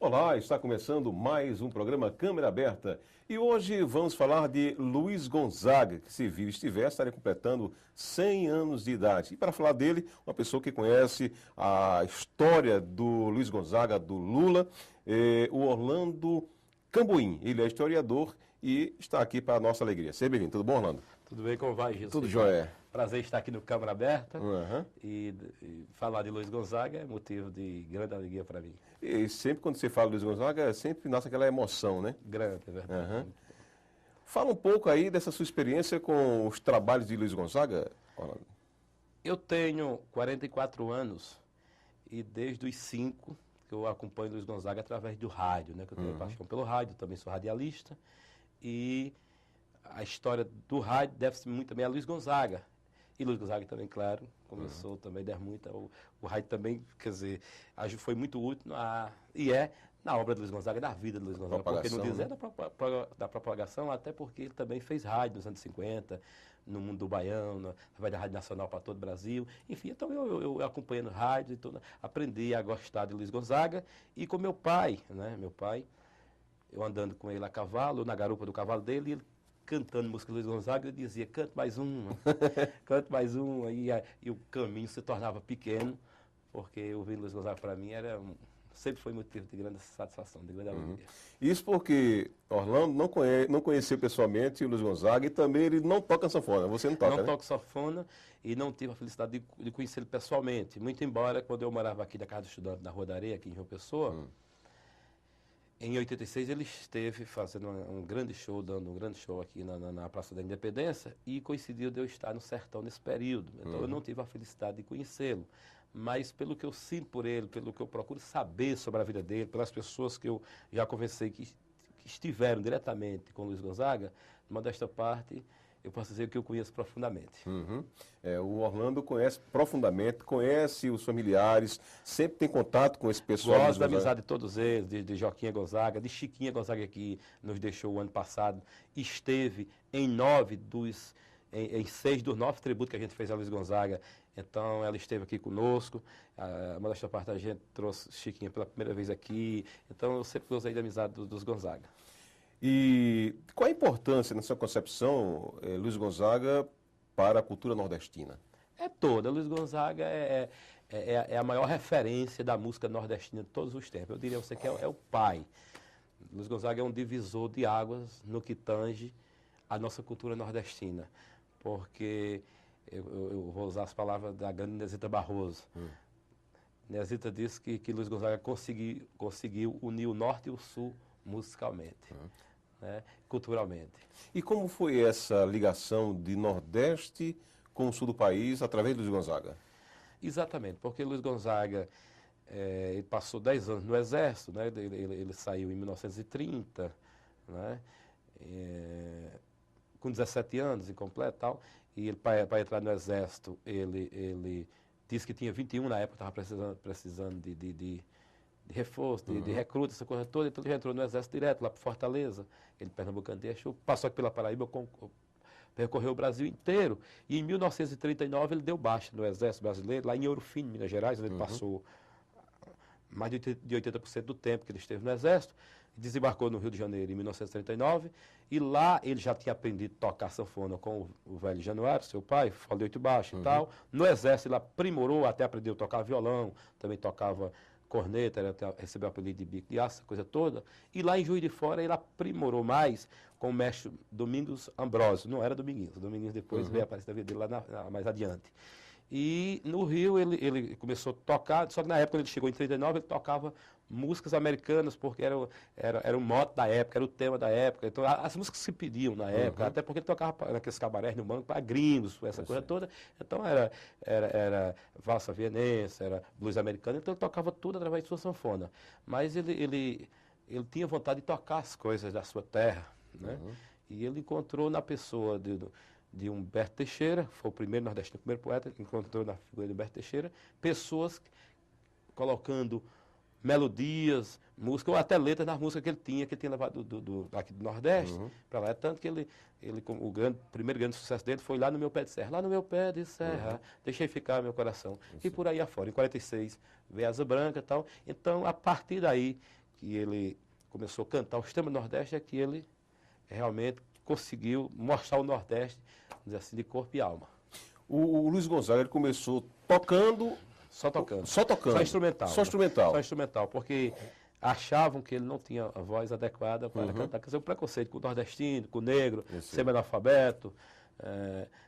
Olá, está começando mais um programa Câmera Aberta e hoje vamos falar de Luiz Gonzaga, que se vivo estiver, estaria completando 100 anos de idade. E para falar dele, uma pessoa que conhece a história do Luiz Gonzaga, do Lula, o Orlando Cambuim. Ele é historiador e está aqui para a nossa alegria. Seja bem-vindo. Tudo bom, Orlando? Tudo bem, como vai, Gilson? Tudo jóia. Prazer estar aqui no Câmara Aberta Uhum. e falar de Luiz Gonzaga é motivo de grande alegria para mim. E sempre quando você fala de Luiz Gonzaga, sempre nasce aquela emoção, né? Grande, é verdade. Uhum. Fala um pouco aí dessa sua experiência com os trabalhos de Luiz Gonzaga, Orlando. Eu tenho 44 anos e desde os 5 que eu acompanho Luiz Gonzaga através do rádio, né? Que eu tenho paixão pelo rádio, também sou radialista. E a história do rádio deve-se muito também a Luiz Gonzaga. E Luiz Gonzaga também, claro, começou também, deve muito. O rádio também, quer dizer, foi muito útil na obra de Luiz Gonzaga, na vida de Luiz Gonzaga. Porque não dizer da propagação, até porque ele também fez rádio nos anos 50, no mundo do Baião, através da Rádio Nacional para todo o Brasil. Enfim, então eu acompanhando rádio, e tudo, aprendi a gostar de Luiz Gonzaga. E com meu pai, né? Meu pai, eu andando com ele a cavalo, na garupa do cavalo dele, ele cantando música de Luiz Gonzaga, eu dizia, cante mais uma, cante mais uma, e o caminho se tornava pequeno, porque ouvir Luiz Gonzaga para mim sempre foi motivo de grande satisfação, de grande alegria. Isso porque Orlando não conheceu pessoalmente o Luiz Gonzaga e também ele não toca sanfona, você não toca, Não né? toco sanfona e não tive a felicidade de conhecê-lo pessoalmente, muito embora quando eu morava aqui na Casa do Estudante, na Rua da Areia, aqui em João Pessoa, em 86 ele esteve fazendo um grande show, dando um grande show aqui na Praça da Independência e coincidiu de eu estar no sertão nesse período. Então eu não tive a felicidade de conhecê-lo. Mas pelo que eu sinto por ele, pelo que eu procuro saber sobre a vida dele, pelas pessoas que eu já conversei que estiveram diretamente com o Luiz Gonzaga, numa desta parte, eu posso dizer que eu conheço profundamente. Uhum. O Orlando conhece profundamente, conhece os familiares, sempre tem contato com esse pessoal. Gosto da amizade de todos eles, de Joaquim Gonzaga, de Chiquinha Gonzaga, que nos deixou o ano passado. Esteve em 6 dos 9 tributos que a gente fez a Luiz Gonzaga. Então, ela esteve aqui conosco. Uma desta parte a gente trouxe Chiquinha pela primeira vez aqui. Então, eu sempre gostei da amizade dos Gonzaga. E qual a importância, na sua concepção, Luiz Gonzaga, para a cultura nordestina? É toda. Luiz Gonzaga é a maior referência da música nordestina de todos os tempos. Eu diria a você que é o pai. Luiz Gonzaga é um divisor de águas no que tange a nossa cultura nordestina. Porque, eu vou usar as palavras da grande Nesita Barroso. Nesita disse que Luiz Gonzaga conseguiu unir o norte e o sul musicalmente, né, culturalmente. E como foi essa ligação de Nordeste com o sul do país através de Luiz Gonzaga? Exatamente, porque Luiz Gonzaga ele passou 10 anos no Exército, né, ele saiu em 1930, né, com 17 anos incompleto e tal, e para entrar no Exército ele disse que tinha 21 na época, estava precisando de reforço, de recruta, essa coisa toda, então ele já entrou no Exército direto, lá para Fortaleza, ele pernambucano deixou, passou aqui pela Paraíba, percorreu o Brasil inteiro, e em 1939 ele deu baixa no Exército Brasileiro, lá em Ouro Fino, Minas Gerais, onde ele passou mais de 80% do tempo que ele esteve no Exército, desembarcou no Rio de Janeiro em 1939, e lá ele já tinha aprendido a tocar sanfona com o velho Januário, seu pai, folha de oito baixo e tal. No Exército ele aprimorou, até aprendeu a tocar violão, também tocava corneta, recebeu o apelido de bico de aço, coisa toda. E lá em Juiz de Fora ele aprimorou mais com o mestre Domingos Ambrósio. Não era Dominguinhos depois veio aparecer da vida dele lá mais adiante. E no Rio ele começou a tocar, só que na época, quando ele chegou em 39, ele tocava músicas americanas, porque era o mote da época, era o tema da época. Então, as músicas se pediam na época, até porque ele tocava naqueles cabarés no banco para gringos, essa coisa toda. Então, era valsa vienense, era blues americano, então ele tocava tudo através de sua sanfona. Mas ele tinha vontade de tocar as coisas da sua terra, né? E ele encontrou na pessoa de Humberto Teixeira, foi o primeiro nordestino, o primeiro poeta que encontrou na figura de Humberto Teixeira, pessoas colocando melodias, música, ou até letras nas músicas que ele tinha levado aqui do Nordeste para lá. É tanto que o primeiro grande sucesso dele foi Lá no Meu Pé de Serra. Lá no meu pé de serra, deixei ficar meu coração. E por aí afora. Em 46 veio Asa Branca e tal. Então, a partir daí, ele começou a cantar os temas do Nordeste é que ele realmente conseguiu mostrar o Nordeste, vamos dizer assim, de corpo e alma. O Luiz Gonzaga ele começou tocando. Só tocando. Só tocando. Só instrumental. Só instrumental. Só instrumental, porque achavam que ele não tinha a voz adequada para cantar. Quer dizer, o preconceito com o nordestino, com o negro, semi-analfabeto.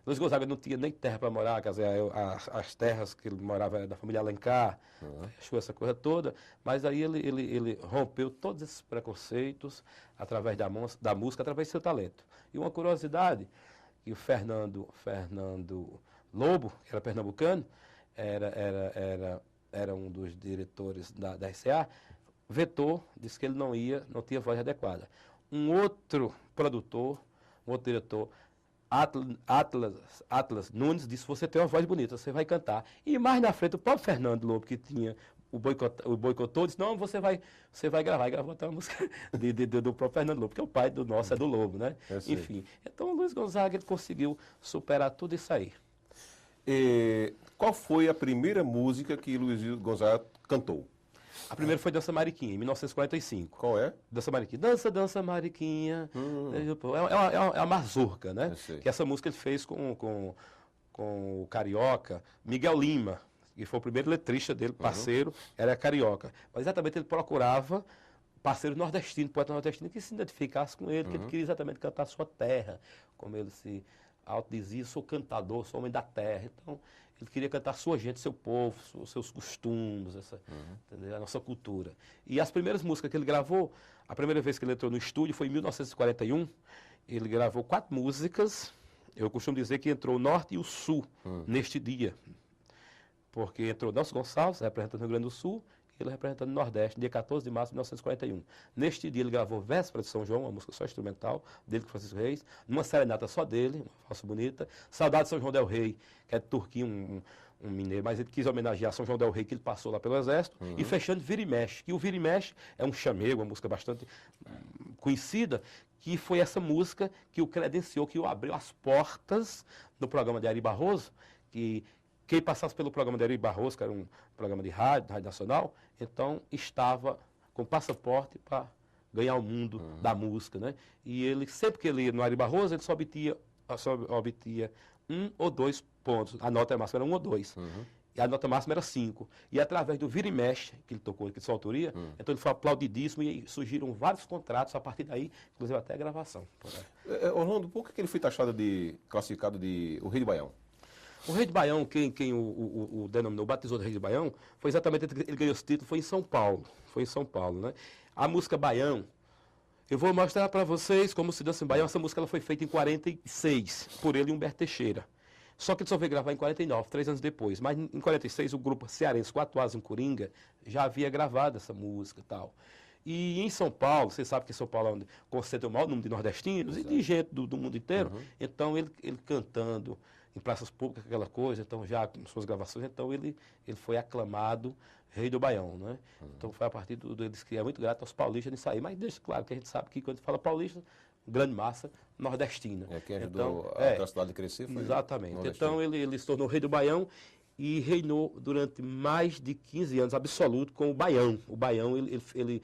Luiz Gonzaga não tinha nem terra para morar, quer dizer, as terras que ele morava eram da família Alencar, achou essa coisa toda, mas aí ele rompeu todos esses preconceitos através da música, através do seu talento. E uma curiosidade, que o Fernando Lobo, que era pernambucano, era um dos diretores da RCA, vetou, disse que ele não tinha voz adequada. Um outro produtor, um outro diretor, Atlas Nunes, disse: você tem uma voz bonita, você vai cantar. E mais na frente, o próprio Fernando Lobo, que tinha o boicotou, disse: não, você vai gravar. E gravou até uma música do próprio Fernando Lobo, porque o pai do nosso é do Lobo, né? Enfim, então o Luiz Gonzaga ele conseguiu superar tudo isso aí. Qual foi a primeira música que Luiz Gonzaga cantou? A primeira foi Dança Mariquinha, em 1945. Qual é? Dança Mariquinha. Dança, dança Mariquinha. É uma mazurca, né? Que essa música ele fez com o carioca Miguel Lima, que foi o primeiro letrista dele, parceiro, era carioca. Mas exatamente ele procurava parceiro nordestino, poeta nordestino, que se identificasse com ele, que ele queria exatamente cantar a sua terra, como ele se autodizia: sou cantador, sou homem da terra. Então, ele queria cantar a sua gente, seu povo, os seus costumes, a nossa cultura. E as primeiras músicas que ele gravou, a primeira vez que ele entrou no estúdio foi em 1941. Ele gravou 4 músicas. Eu costumo dizer que entrou o Norte e o Sul neste dia. Porque entrou Nelson Gonçalves, representando o Rio Grande do Sul, e ele representando o Nordeste, dia 14 de março de 1941. Neste dia ele gravou Véspera de São João, uma música só instrumental, dele com Francisco Reis, numa serenata só dele, uma falsa bonita, Saudade de São João del Rei, que é de Turquim, um mineiro, mas ele quis homenagear São João del Rei, que ele passou lá pelo Exército, e fechando Vira e Mexe, que o Vira e Mexe é um chamego, uma música bastante conhecida, que foi essa música que o credenciou, que o abriu as portas do programa de Ari Barroso, que quem passasse pelo programa de Ari Barroso, que era um programa de rádio nacional, então estava com passaporte para ganhar o mundo da música, né? E ele, sempre que ele ia no Ari Barroso, ele só obtia 1 ou 2 pontos. A nota máxima era 1 ou 2. E a nota máxima era 5. E através do Vira e Mexe, que ele tocou aqui de sua autoria, então ele foi aplaudidíssimo e surgiram vários contratos a partir daí, inclusive até a gravação. Orlando, por que ele foi classificado de o Rei do Baião? O Rei de Baião, quem o denominou, batizou de Rei de Baião, foi exatamente ele ganhou esse título, foi em São Paulo. Foi em São Paulo, né? A música Baião, eu vou mostrar para vocês como se dança em Baião. Essa música ela foi feita em 46, por ele e Humberto Teixeira. Só que ele só veio gravar em 49, 3 anos depois. Mas em 46, o grupo cearense Quatro Asas em Coringa já havia gravado essa música e tal. E em São Paulo, você sabe que São Paulo é onde concentra o maior número de nordestinos e de gente do mundo inteiro. Então ele cantando em praças públicas, aquela coisa, então já com suas gravações, então ele foi aclamado Rei do Baião, né? Então foi a partir deles que é muito grato aos paulistas nisso aí, mas deixa claro que a gente sabe que quando fala paulista, grande massa nordestina. Quem ajudou a cidade a crescer foi exatamente. Então ele se tornou Rei do Baião e reinou durante mais de 15 anos absoluto com o Baião. O Baião, ele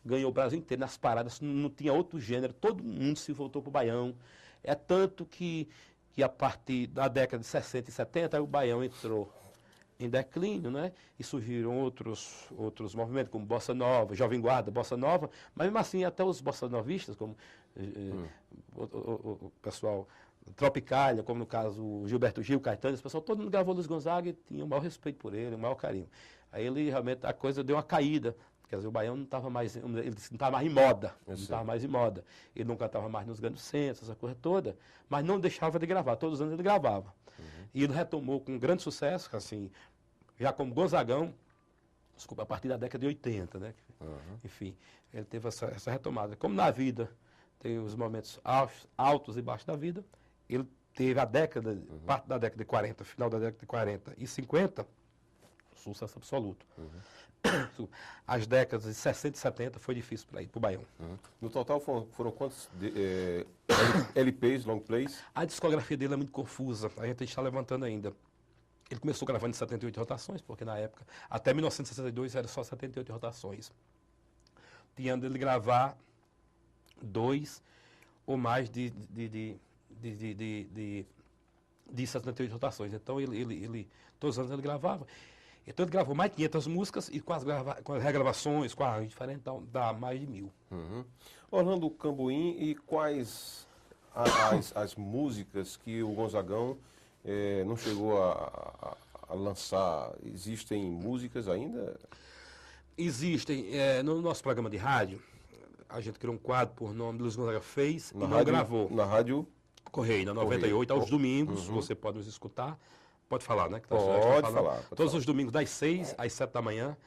ganhou o Brasil inteiro nas paradas, não tinha outro gênero, todo mundo se voltou para o Baião. É tanto que a partir da década de 60 e 70, aí o Baião entrou em declínio, né? E surgiram outros movimentos, como Bossa Nova, Jovem Guarda, Bossa Nova, mas mesmo assim até os bossa novistas, como o pessoal Tropicália, como no caso o Gilberto Gil, Caetano, esse pessoal todo mundo gravou Luiz Gonzaga e tinha o maior respeito por ele, o maior carinho. Aí ele realmente, a coisa deu uma caída. Quer dizer, o Baião não estava mais, ele não estava mais em moda, não estava mais em moda. Ele não cantava mais nos grandes centros, essa coisa toda, mas não deixava de gravar, todos os anos ele gravava. E ele retomou com grande sucesso, assim, já como Gonzagão, desculpa, a partir da década de 80, né? Enfim, ele teve essa retomada. Como na vida tem os momentos altos e baixos da vida, ele teve a década, parte da década de 40, final da década de 40 e 50, sucesso absoluto. As décadas de 60 e 70 foi difícil para ir para o Baião. No total foram quantos LPs, long plays? A discografia dele é muito confusa, a gente está levantando ainda. Ele começou gravando em 78 rotações, porque na época, até 1962, era só 78 rotações. tinha de ele gravar 2 ou mais de 78 rotações. Então, todos os anos ele gravava. Então, ele gravou mais de 500 músicas e com as regravações, com arranjos diferentes, então, dá mais de 1000. Orlando Cambuim, e quais as músicas que o Gonzagão não chegou a lançar? Existem músicas ainda? Existem. No nosso programa de rádio, a gente criou um quadro por nome Luiz Gonzaga fez e não rádio, gravou. Na rádio Correio, na 98, Correio. aos domingos, você pode nos escutar. Pode falar, né? Que tá Pode falando. falar. Todos os domingos, das 6 às 7 da manhã,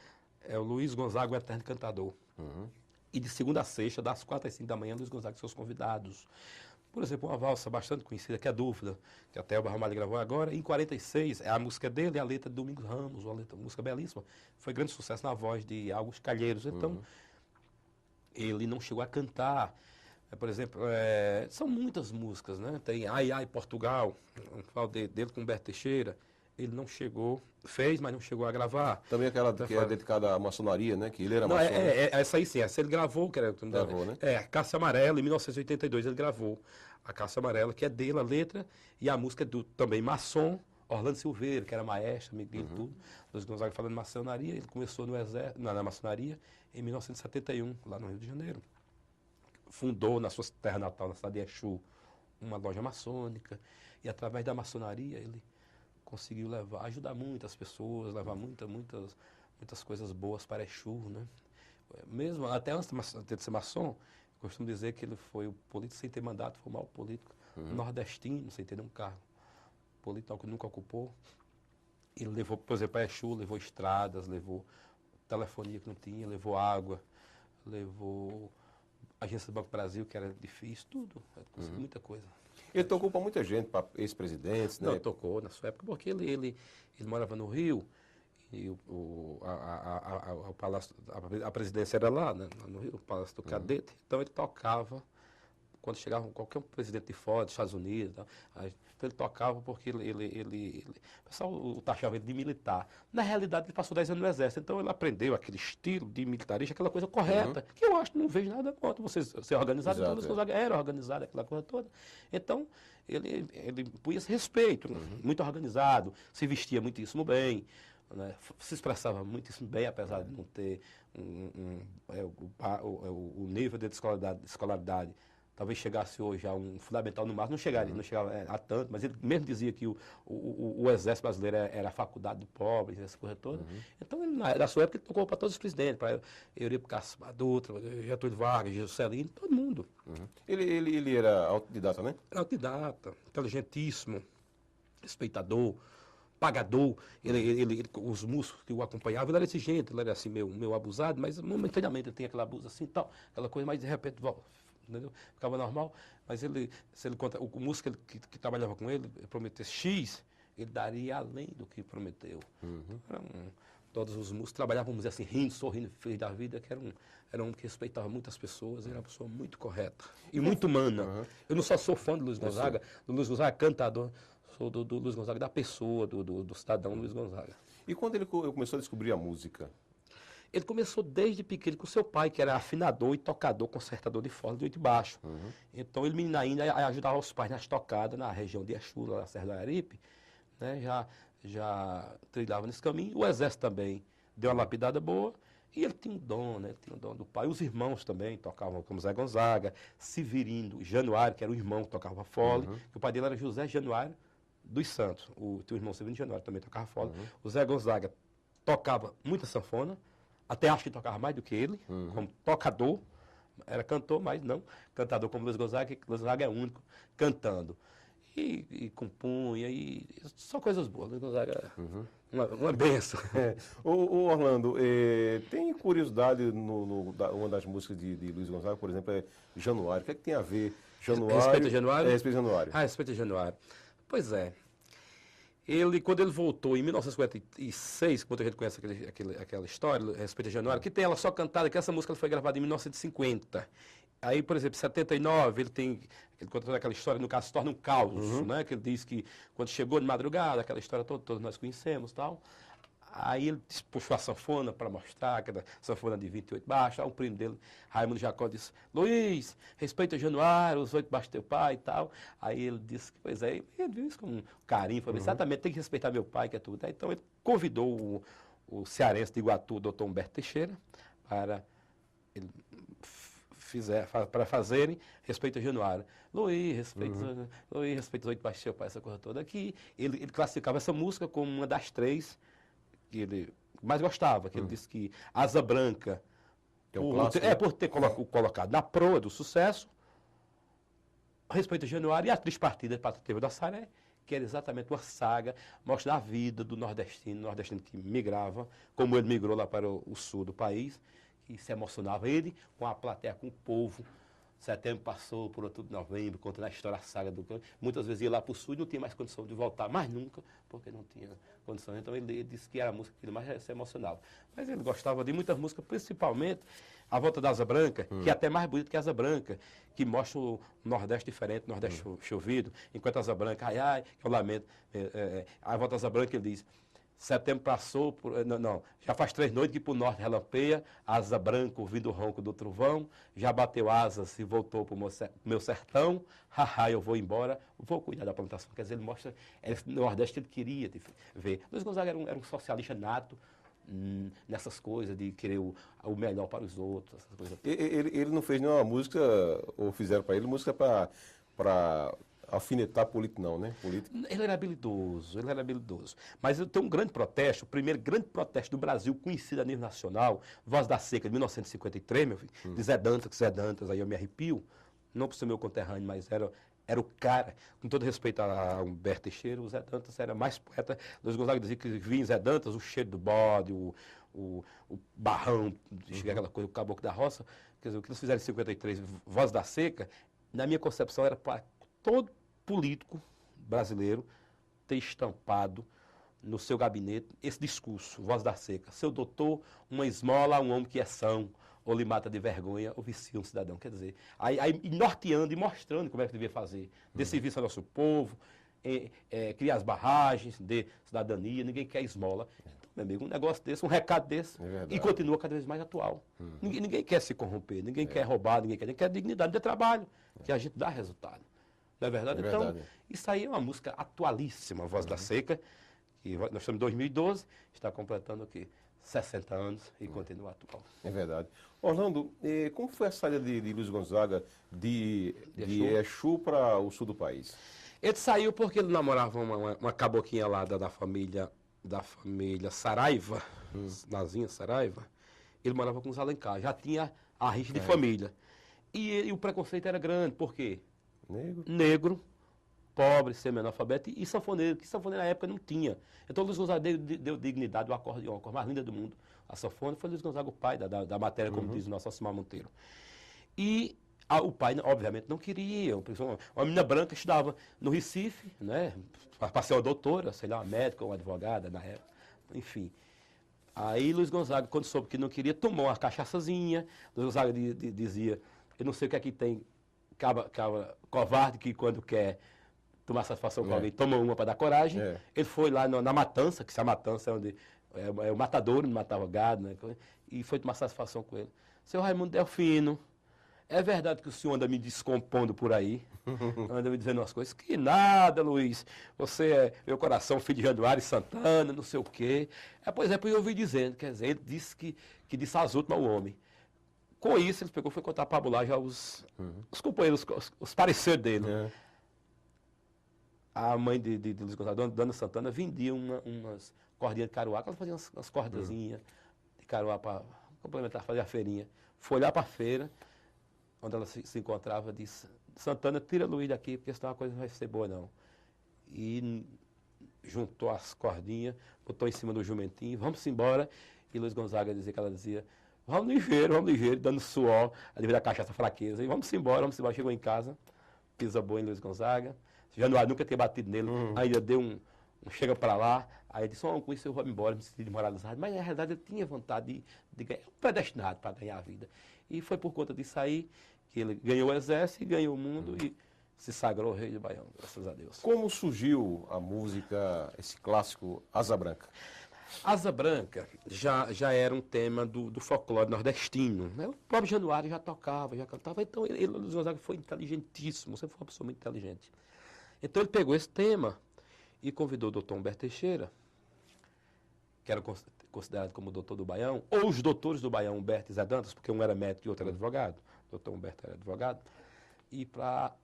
é o Luiz Gonzaga, o Eterno Cantador. E de segunda a sexta, das 4 às 5 da manhã, Luiz Gonzaga e seus convidados. Por exemplo, uma valsa bastante conhecida, que é Dúvida, que até o Ramalho gravou agora. Em 46, a música dele, a letra de Domingos Ramos, uma música belíssima. Foi grande sucesso na voz de Augusto Calheiros. Então, ele não chegou a cantar. Por exemplo, são muitas músicas, né? Tem Ai Ai Portugal, um falo dele com Humberto Teixeira. Ele não chegou, fez, mas não chegou a gravar. Também aquela que é dedicada à maçonaria, né? Que ele era Não, maçom. essa aí sim, essa ele gravou, que era... Gravou, né? Caça Amarela, em 1982 ele gravou a Caça Amarela, que é dele, a letra, e a música é do também maçom, Orlando Silveira, que era maestro, amigo dele, tudo. Luiz Gonzaga falando de maçonaria, ele começou no exército, na maçonaria em 1971, lá no Rio de Janeiro. Fundou na sua terra natal, na cidade de Exu, uma loja maçônica, e através da maçonaria ele conseguiu ajudar muitas pessoas, levar muitas coisas boas para Exu, né? Mesmo, até antes de ser maçom, eu costumo dizer que ele foi o político sem ter mandato, foi o maior político nordestino, sem ter nenhum cargo político que nunca ocupou. Ele levou, por exemplo, para Exu, levou estradas, levou telefonia que não tinha, levou água, levou agência do Banco do Brasil, que era difícil, tudo, conseguiu muita coisa. Ele tocou para muita gente, para ex-presidentes, né? Não, tocou na sua época, porque ele morava no Rio, e o palácio, a presidência era lá, né, no Rio, o Palácio do Cadete, então ele tocava, quando chegava qualquer presidente de fora, dos Estados Unidos, então ele tocava porque o pessoal taxava ele de militar. Na realidade, ele passou 10 anos no Exército, então ele aprendeu aquele estilo de militarista, aquela coisa correta, que eu acho que não vejo nada contra você ser organizado, então Luiz Gonzaga era organizado, aquela coisa toda. Então, ele punha esse respeito, muito organizado, se vestia muitíssimo bem, né, se expressava muitíssimo bem, apesar de não ter o nível de escolaridade. Talvez chegasse hoje a um fundamental no máximo, não chegava a tanto, mas ele mesmo dizia que o Exército Brasileiro era a faculdade do pobre, essa coisa toda. Então, na sua época, ele tocou para todos os presidentes, para Eurico Castro Dutra, Getúlio Vargas, Juscelino, todo mundo. Ele era autodidata, né? Era autodidata, inteligentíssimo, respeitador, pagador. Os músicos que o acompanhavam, ele era exigente, ele era assim, meio abusado, mas momentaneamente ele tem aquele abuso assim, tal, aquela coisa, mas de repente volta. Entendeu? Ficava normal, mas se ele conta, o músico que trabalhava com ele prometesse X, ele daria além do que prometeu. Todos os músicos trabalhavam, vamos dizer assim, rindo, sorrindo, feliz da vida, que era um que respeitava muitas pessoas, era uma pessoa muito correta e muito humana. Eu não só sou fã do Luiz Gonzaga, cantador, sou do Luiz Gonzaga, da pessoa, do cidadão Luiz Gonzaga. E quando ele começou a descobrir a música? Ele começou desde pequeno com seu pai, que era afinador e tocador, concertador de fole de oito e baixo. Então, ele, menino ainda, ajudava os pais nas tocadas, na região de Exu, lá na Serra do Araripe, né? Já trilhava nesse caminho. O Exército também deu uma lapidada boa, e ele tinha um dom, né? Ele tinha um dom do pai. Os irmãos também tocavam, como Zé Gonzaga, Severino, Januário, que era o irmão que tocava fole, que o pai dele era José Januário dos Santos. O teu irmão Severino Januário também tocava fole. O Zé Gonzaga tocava muita sanfona, até acho que tocava mais do que ele, como tocador, era cantor, mas não cantador como Luiz Gonzaga, que Luiz Gonzaga é único cantando. E compunha, e só coisas boas. Luiz Gonzaga uma benção. O Orlando, tem curiosidade uma das músicas de Luiz Gonzaga, por exemplo, é Januário. O que é que tem a ver Januário? Respeito a Januário? Respeito a Januário. Respeito a Januário. Pois é. Quando ele voltou em 1956, quando a gente conhece aquela história, Respeito a Januário, que tem ela só cantada, que essa música foi gravada em 1950. Aí, por exemplo, em 79, ele conta toda aquela história, no caso, se torna um caos, né? Que ele diz que quando chegou de madrugada, aquela história toda nós conhecemos e tal. Aí ele puxou a sanfona para mostrar, aquela sanfona de 28 baixos. Aí o primo dele, Raimundo Jacó, disse: Luiz, respeita Januário, os 8 baixos do teu pai e tal. Aí ele disse: pois é, ele viu isso com um carinho, falou: exatamente, tem que respeitar meu pai, que é tudo. Aí, então ele convidou o cearense de Iguatu, o doutor Humberto Teixeira, para ele para fazerem Respeita Januário. Luiz, respeita os 8 baixos do teu pai, essa coisa toda aqui. Ele classificava essa música como uma das 3 que ele mais gostava, que ele disse que Asa Branca, Que é um clássico, por ter colocado na proa do sucesso, Respeita Januário, e a Triste Partida para Teve da Saré, que era exatamente uma saga, mostra a vida do nordestino que migrava, como ele migrou lá para o sul do país, que se emocionava ele com a plateia, com o povo. Setembro passou, por outubro, novembro, contando a história, a saga do campo. Muitas vezes ia lá para o sul e não tinha mais condição de voltar, mais nunca, porque não tinha condição. Então ele disse que era a música que ele mais se emocionava. Mas ele gostava de muitas músicas, principalmente A Volta da Asa Branca, que é até mais bonito que a Asa Branca, que mostra o Nordeste diferente, Nordeste chovido, enquanto a Asa Branca, ai, ai, que eu lamento. A Volta da Asa Branca, ele diz: setembro passou, já faz 3 noites que para o norte relampeia, asa branca ouvindo o ronco do trovão, já bateu asas e voltou para o meu sertão, haha, eu vou embora, vou cuidar da plantação. Quer dizer, ele mostra, no Nordeste ele queria ver. Luiz Gonzaga era um socialista nato, nessas coisas de querer o melhor para os outros, essas coisas. Ele não fez nenhuma música, ou fizeram para ele, música para alfinetar político, não, né? Político. Ele era habilidoso. Mas eu tenho um grande protesto, o primeiro grande protesto do Brasil, conhecido a nível nacional, Voz da Seca, de 1953, meu filho, de Zé Dantas, aí eu me arrepio, não por ser meu conterrâneo, mas era o cara, com todo respeito a Humberto Teixeira, o Zé Dantas era mais poeta. Luiz Gonzaga dizia que vinha em Zé Dantas o cheiro do bode, o barrão, aquela coisa, o caboclo da roça. Quer dizer, o que eles fizeram em 53, Voz da Seca, na minha concepção era para todo político brasileiro ter estampado no seu gabinete esse discurso, Voz da Seca: seu doutor, uma esmola a um homem que é são, ou lhe mata de vergonha, ou vicia um cidadão. Quer dizer, aí norteando e mostrando como é que devia fazer, dê serviço ao nosso povo, criar as barragens, de cidadania, ninguém quer esmola. Então, meu amigo, um negócio desse, um recado desse, e continua cada vez mais atual. Ninguém quer se corromper, ninguém quer roubar, ninguém quer dignidade de trabalho, que a gente dá resultado. Não é verdade? Então, isso aí é uma música atualíssima, Voz da Seca, que nós estamos em 2012, está completando o quê? 60 anos e continua atual. É verdade. Orlando, como foi a saída de Luiz Gonzaga de Exu para o sul do país? Ele saiu porque ele namorava uma caboquinha lá da família Saraiva, Nazinha Saraiva. Ele morava com os Alencar, já tinha a rixa de família. E o preconceito era grande, por quê? Negro, pobre, semi-analfabeto e sanfoneiro, que sanfoneiro na época não tinha. Então Luiz Gonzaga deu dignidade ao acordeão, a cor mais linda do mundo. A sanfona foi Luiz Gonzaga, o pai da matéria, como diz o nosso Alcimar Monteiro. E o pai, obviamente, não queria. Uma menina branca estudava no Recife, né, para ser uma doutora, sei lá, uma médica ou uma advogada na época, enfim. Aí Luiz Gonzaga, quando soube que não queria, tomou uma cachaçazinha. Luiz Gonzaga dizia: eu não sei o que é que tem cabra covarde que quando quer tomar satisfação com alguém, toma uma para dar coragem. Ele foi lá na Matança, que a Matança é onde é o matadouro, não matava gado, né, e foi tomar satisfação com ele. Seu Raimundo Delfino, é verdade que o senhor anda me descompondo por aí, anda me dizendo umas coisas? Que nada, Luiz, você é meu coração, filho de Januário Santana, não sei o quê. Pois eu ouvi dizendo, quer dizer, ele disse que disse às últimas ao homem. Com isso, ele pegou e foi contar para Bular já os companheiros, os pareceres dele. A mãe de Luiz Gonzaga, Dona Santana, vendia umas cordinhas de caruá, que ela fazia umas cordazinhas de caruá para complementar, fazer a feirinha. Foi lá para a feira, onde ela se encontrava, disse: Santana, tira Luiz daqui, porque senão a coisa não vai ser boa, não. E juntou as cordinhas, botou em cima do jumentinho, vamos embora. E Luiz Gonzaga dizia que ela dizia: vamos ligeiro, dando suor, ali da cachaça fraqueza. E vamos embora. Chegou em casa, pisa boa em Luiz Gonzaga. Januário nunca tinha batido nele, ainda deu um chega para lá. Aí ele disse: com isso eu vou embora, me senti desmoralizado. Mas na realidade ele tinha vontade de ganhar, predestinado para ganhar a vida. E foi por conta disso aí que ele ganhou o exército, ganhou o mundo e se sagrou rei de Baião, graças a Deus. Como surgiu a música, esse clássico Asa Branca? Asa Branca já era um tema do folclore nordestino, né? O próprio Januário já tocava, já cantava. Então, Luiz Gonzaga foi inteligentíssimo, sempre foi uma pessoa muito inteligente. Então, ele pegou esse tema e convidou o doutor Humberto Teixeira, que era considerado como o doutor do Baião, ou os doutores do Baião, Humberto e Zé Dantas, porque um era médico e outro era advogado. O doutor Humberto era advogado. E para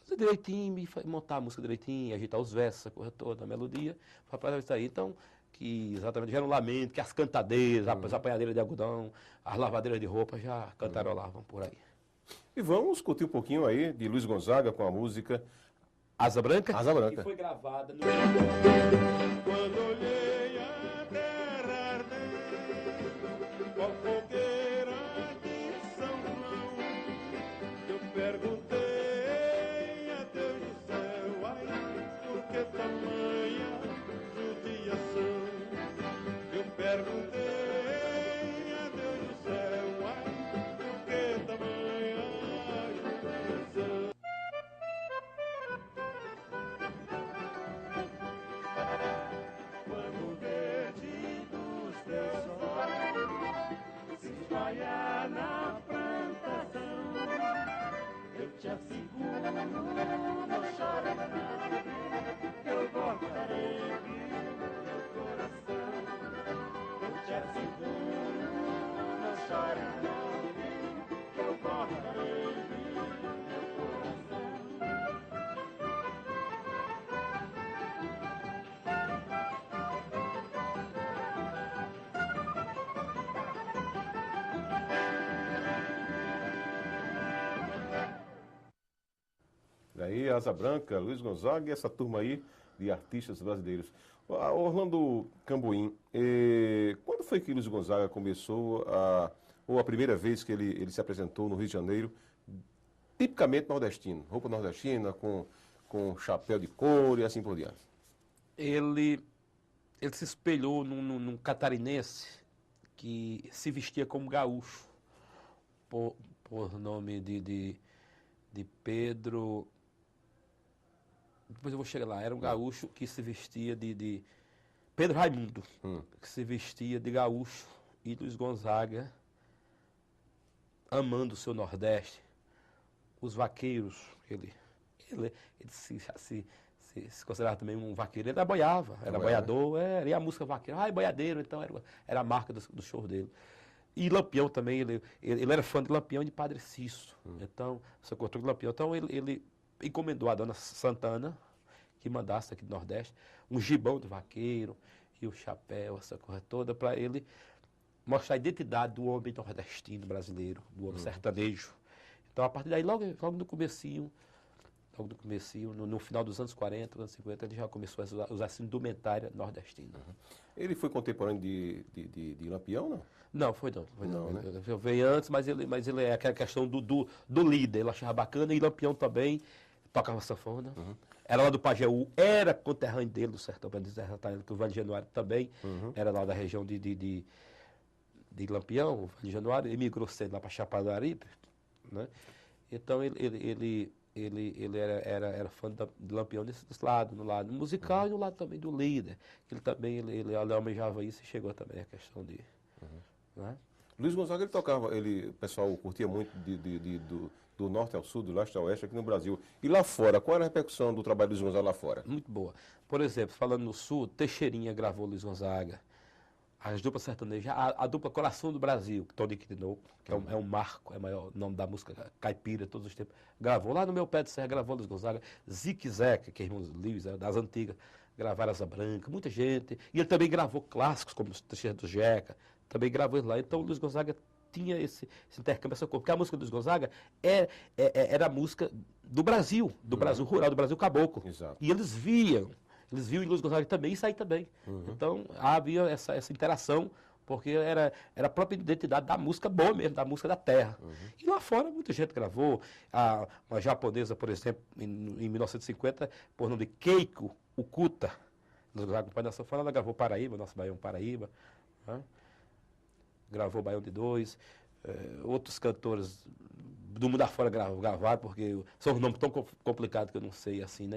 fazer direitinho, montar a música direitinho, agitar os versos, a coisa toda, a melodia, para isso aí. Então, que exatamente já era um lamento, que as cantadeiras, as apanhadeiras de algodão, as lavadeiras de roupa já cantarolavam por aí. E vamos curtir um pouquinho aí de Luiz Gonzaga com a música Asa Branca? Asa Branca. Que foi gravada no... Quando olhei a terra arder, qual fogueira de São João, eu perguntei a Deus do céu, ai, por que tamanha judiação? Eu perguntei a Deus do céu, ai, por que tamanha judiação? Quando o verde dos teus olhos se espalhar na plantação, eu te asseguro, não chore não, eu voltarei no teu coração. Eu te asseguro, não chore não, eu voltarei no teu coração. Daí, Asa Branca, Luiz Gonzaga e essa turma aí de artistas brasileiros. Orlando Cambuim, quando foi que Luiz Gonzaga começou ou a primeira vez que ele se apresentou no Rio de Janeiro, tipicamente nordestino, roupa nordestina, com chapéu de couro e assim por diante? Ele se espelhou num catarinense que se vestia como gaúcho, por nome de Pedro. Depois eu vou chegar lá. Era um gaúcho que se vestia de Pedro Raimundo, que se vestia de gaúcho, e Luiz Gonzaga, amando o seu Nordeste, os vaqueiros, ele se considerava também um vaqueiro. Ele boiava, era boiador, e a música vaqueiro, boiadeiro, então era a marca do show dele. E Lampião também, ele era fã de Lampião e de Padre Cício. Então, você cortou de Lampião. Então, ele encomendou a dona Santana, que mandasse aqui do Nordeste, um gibão de vaqueiro e o chapéu, essa coisa toda, para ele mostrar a identidade do homem nordestino brasileiro, do homem sertanejo. Então, a partir daí, logo no comecinho, no final dos anos 40, anos 50, ele já começou a usar essa indumentária nordestina. Ele foi contemporâneo de Lampião, não? Não, foi não. Né? Eu veio antes, mas ele é aquela questão do líder. Ele achava bacana, e Lampião também tocava sanfona. Era lá do Pajeú, era conterrâneo dele, do sertão, que o Vale de Januário também era lá da região de Lampião, o Vale de Januário, emigrou cedo lá para Chapada do Araripe, né? Então ele era fã de Lampião desse lado, no lado musical e no lado também do líder. Ele também ele almejava isso e chegou também a questão de... Né? Luiz Gonzaga, ele tocava, o pessoal curtia muito do norte ao sul, do leste ao oeste aqui no Brasil. E lá fora, qual era a repercussão do trabalho de Luiz Gonzaga lá fora? Muito boa. Por exemplo, falando no sul, Teixeirinha gravou Luiz Gonzaga. As duplas sertanejas, a dupla Coração do Brasil, que Tony Tinoco, que é um marco, é o maior nome da música caipira de todos os tempos, gravou. Lá no Meu Pé de Serra gravou Luiz Gonzaga. Zique Zeca, que é irmão Luiz, das antigas, gravaram Asa Branca, muita gente. E ele também gravou clássicos, como Teixeira do Jeca, também gravou isso lá. Então o Luiz Gonzaga tinha esse intercâmbio, essa coisa. Porque a música do Luiz Gonzaga era a música do Brasil rural, do Brasil caboclo. Exato. E eles viam em Luiz Gonzaga também, isso aí também. Então, havia essa interação, porque era a própria identidade da música boa mesmo, da música da terra. E lá fora, muita gente gravou. Uma japonesa, por exemplo, em 1950, por nome de Keiko Okuta, Luiz Gonzaga com o pai da sanfona, ela gravou Paraíba, Nosso Baião Paraíba, né? Gravou Baião de Dois. Outros cantores do mundo afora gravaram, porque são nomes tão complicados que eu não sei assim,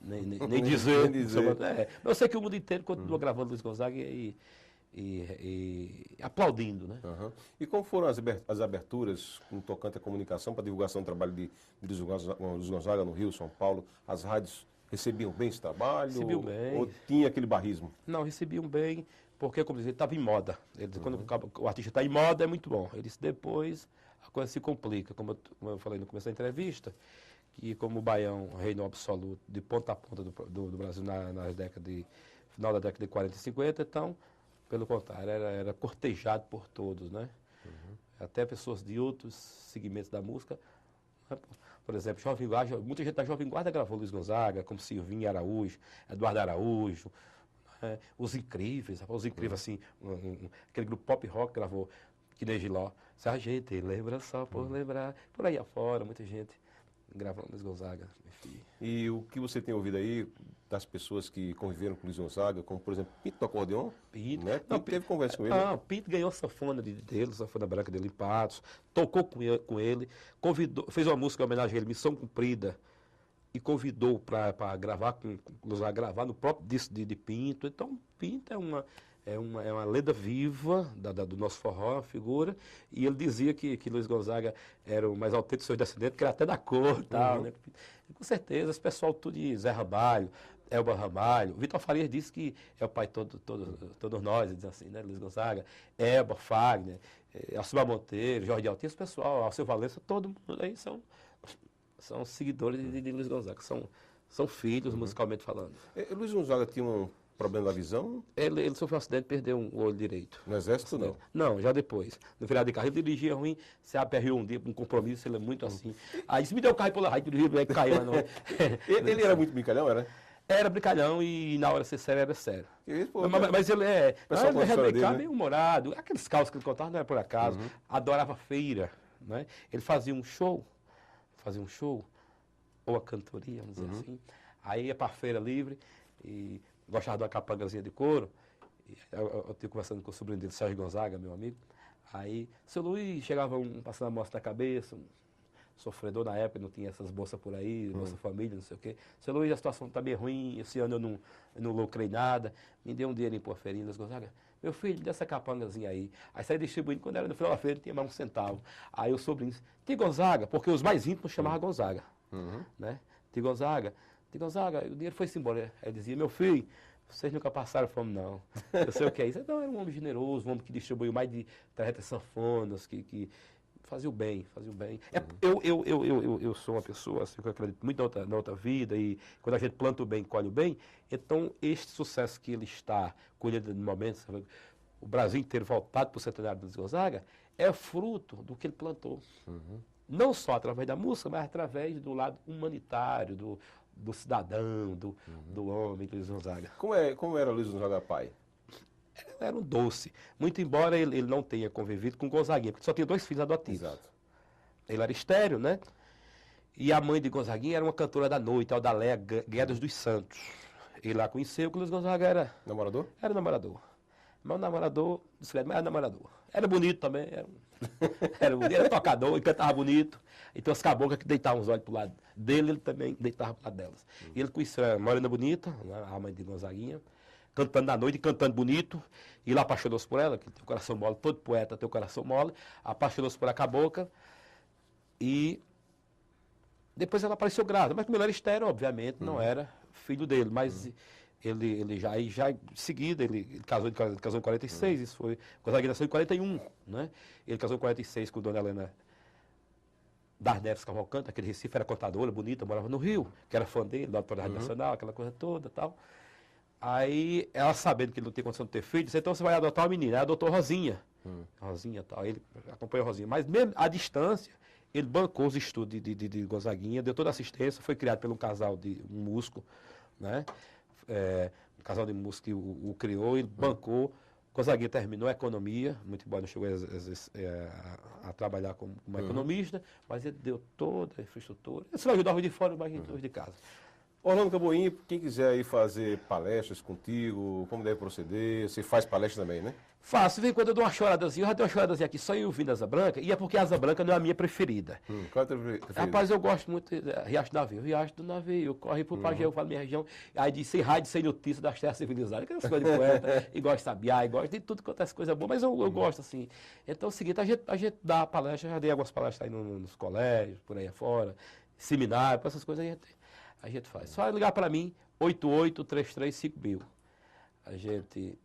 nem dizer. Nem dizer. Mas eu sei que o mundo inteiro continua gravando Luiz Gonzaga e aplaudindo, né? Aham. E como foram as aberturas com tocante à comunicação para divulgação do trabalho de Luiz Gonzaga no Rio, São Paulo? As rádios recebiam bem esse trabalho? Recebiam bem. Ou tinha aquele barrismo? Não, recebiam bem, porque, como dizer, estava em moda. Quando o artista está em moda, é muito bom. Ele disse, depois a coisa se complica, como eu falei no começo da entrevista, que como o Baião reinou absoluto de ponta a ponta do Brasil final da década de 40 e 50, então, pelo contrário, era cortejado por todos, né? Até pessoas de outros segmentos da música. Por exemplo, Jovem Guarda, muita gente da Jovem Guarda gravou Luiz Gonzaga, como Silvinho Araújo, Eduardo Araújo, Os Incríveis, assim, aquele grupo pop rock gravou, que nem Giló. Se a gente lembra só por lembrar, por aí afora, muita gente gravando Luiz Gonzaga. Enfim. E o que você tem ouvido aí das pessoas que conviveram com Luiz Gonzaga, como por exemplo Pinto do Acordeon? Pinto. Né? Não, teve conversa com ele? Ah, Pinto ganhou a sanfona dele, sanfona branca dele em Patos, tocou com ele, convidou, fez uma música em homenagem a ele, Missão Cumprida, e convidou para gravar gravar no próprio disco de Pinto. Então, Pinto é uma lenda viva do nosso forró, uma figura, e ele dizia que Luiz Gonzaga era o mais autêntico dos seus descendentes, que era até da cor e tal, né? E, com certeza, esse pessoal tudo de Zé Ramalho, Elba Ramalho, Vitor Farias disse que é o pai de todos nós, ele diz assim, né? Luiz Gonzaga, Elba, Fagner, Alcimar Monteiro, Jorge Altice, esse pessoal, Alceu Valença, todo mundo aí são seguidores de Luiz Gonzaga, são filhos, musicalmente falando. Luiz Gonzaga tinha um problema da visão? Ele sofreu um acidente e perdeu o olho direito. No Exército, não? Não, já depois. No final de carro, ele dirigia ruim, se aperreou um dia com um compromisso, ele é muito assim. Aí disse, me deu o carro e pula rádio, dirigiu, aí caiu. Mas não... ele era muito brincalhão, era? Era brincalhão e na hora de ser sério, era sério. Pô, mas ele pessoal ele é dele, né? bem humorado. Aqueles caos que ele contava não era por acaso. Adorava feira, né? Ele fazia um show, ou a cantoria, vamos dizer assim. Aí ia para a feira livre e gostava de uma capangazinha de couro. Eu estive conversando com o sobrinho dele, Sérgio Gonzaga, meu amigo. Aí, seu Luiz, chegava passando a mostra na cabeça, um sofredor na época, não tinha essas bolsas por aí, Bolsa Família, não sei o quê. Seu Luiz, a situação está bem ruim, esse ano eu não lucrei nada, me deu um dinheirinho por feirinha, Luiz Gonzaga. Meu filho, dê essa capangazinha aí. Aí saí distribuindo, quando era no final da feira, não tinha mais um centavo. Aí o sobrinho disse, Tio Gonzaga, porque os mais íntimos chamavam Gonzaga, né? Tio Gonzaga, o dinheiro foi-se embora. Aí dizia, meu filho, vocês nunca passaram fome, não. Eu sei o que é isso. Então, era um homem generoso, um homem que distribuiu mais de 300 sanfonas, que fazia o bem. Eu sou uma pessoa assim, que eu acredito muito na outra vida, e quando a gente planta o bem, colhe o bem. Então, este sucesso que ele está colhendo no momento, sabe, o Brasil inteiro voltado para o centenário do Luiz Gonzaga, é fruto do que ele plantou. Não só através da música, mas através do lado humanitário, do cidadão, do homem, Luiz Gonzaga. Como era Luiz Gonzaga pai? Ele era um doce. Muito embora ele não tenha convivido com Gonzaguinha, porque só tinha 2 filhos adotivos. Exato. Ele era estéril, né? E a mãe de Gonzaguinha era uma cantora da noite, a Aldaléia Guedes dos Santos. Ele lá conheceu que o Luiz Gonzaga era... Namorador? Era namorador. Mas o namorador, discreto, mas era namorador. Era bonito também, era tocador e cantava bonito. Então as caboclas que deitavam os olhos pro lado dele, ele também deitava pro lado delas. E ele conheceu a Morena Bonita, né, a mãe de Gonzaguinha, cantando na noite, cantando bonito. E lá apaixonou-se por ela, que tem o coração mole, todo poeta tem o coração mole. Apaixonou-se por a cabocla. E depois ela apareceu grávida. Mas como ele era estéril, obviamente, não era filho dele. Mas ele já em seguida, ele casou em 46, isso foi... Gonzaguinha nasceu em 41, né? Ele casou em 46 com Dona Helena das Neves Cavalcante, aquele Recife, era contadora, bonita, morava no Rio, que era fã dele, da Rádio Nacional, aquela coisa toda e tal. Aí, ela sabendo que ele não tinha condição de ter filho, disse, então você vai adotar uma menina. Aí adotou Rosinha. Rosinha e tal. Ele acompanhou Rosinha. Mas mesmo à distância, ele bancou os estudos de Gonzaguinha, deu toda a assistência, foi criado por um casal de um músico, né? Um casal de músicos que o criou, ele bancou. Gonzaguinha terminou a economia, muito embora não chegou a trabalhar como economista, mas ele deu toda a infraestrutura. Ele só ajudava de fora, mas de casa. Orlando Camboim, quem quiser aí fazer palestras contigo, como deve proceder, você faz palestra também, né? Faço, vem quando eu dou uma choradazinha, eu já dei uma choradazinha aqui só em ouvindo Asa Branca, e é porque a Asa Branca não é a minha preferida. Qual é o teu preferido? Rapaz, eu gosto muito de Riacho do Navio. Riacho do Navio, corre pro Pajé, eu falo minha região. Aí diz sem rádio, sem notícia das terras civilizadas. Aquelas coisas de poeta, e gosto de sabiá, e gosto de tudo quanto é coisa boa, mas eu gosto assim. Então é o seguinte, a gente dá palestra, já dei algumas palestras aí nos colégios, por aí afora, seminário, essas coisas a gente faz. Só ligar para mim, 88335000. A gente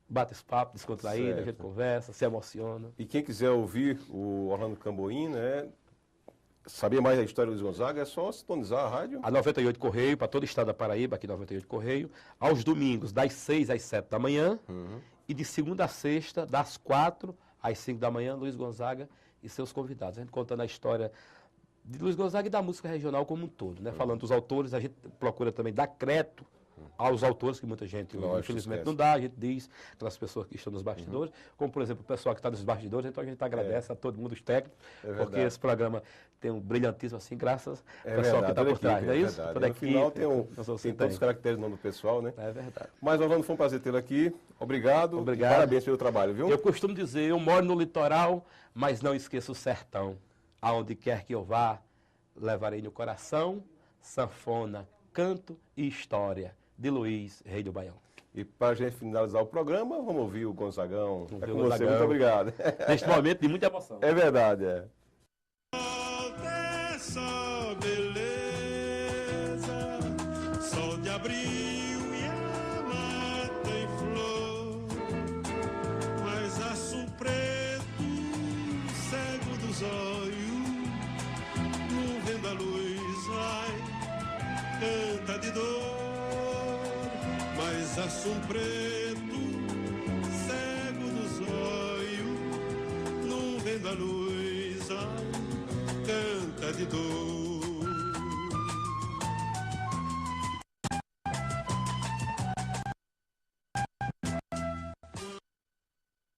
bate esse papo, descontraído, Certo. a gente conversa, se emociona. E quem quiser ouvir o Orlando Camboim, né? Saber mais da história do Luiz Gonzaga, é só sintonizar a rádio. A 98 Correio, para todo o estado da Paraíba, aqui 98 Correio, aos domingos, das 6 às 7 da manhã, e de segunda a sexta, das 4 às 5 da manhã, Luiz Gonzaga e seus convidados. A gente contando a história de Luiz Gonzaga e da música regional como um todo, né? Falando dos autores, a gente procura também dar crédito aos autores, que muita gente, Lógico, infelizmente, esquece. não dá. A gente diz aquelas pessoas que estão nos bastidores, como, por exemplo, o pessoal que está nos bastidores, então a gente agradece a todo mundo, os técnicos, porque verdade. esse programa tem um brilhantismo assim, graças É ao pessoal que está toda por trás, equipe, não é isso? verdade. Toda a No final equipe, tem todos os caracteres do nome do pessoal, né? É verdade. Mas, Orlando, foi um prazer tê-lo aqui. Obrigado. Obrigado. E parabéns pelo trabalho, viu? Eu costumo dizer, eu moro no litoral, mas não esqueço o sertão. Aonde quer que eu vá, levarei no coração sanfona, canto e história de Luiz, rei do Baião. E para a gente finalizar o programa, vamos ouvir o Gonzagão. É ouvir com o você, Gonzagão. muito obrigado. Neste momento de muita emoção. É verdade, é. Dessa beleza, sol de abril e a mata em flor, mas aço preto, cego dos olhos, nuvem da luz, ai, canta de dor, mas aço preto, cego dos olhos, nuvem da luz, ai, canta de dor.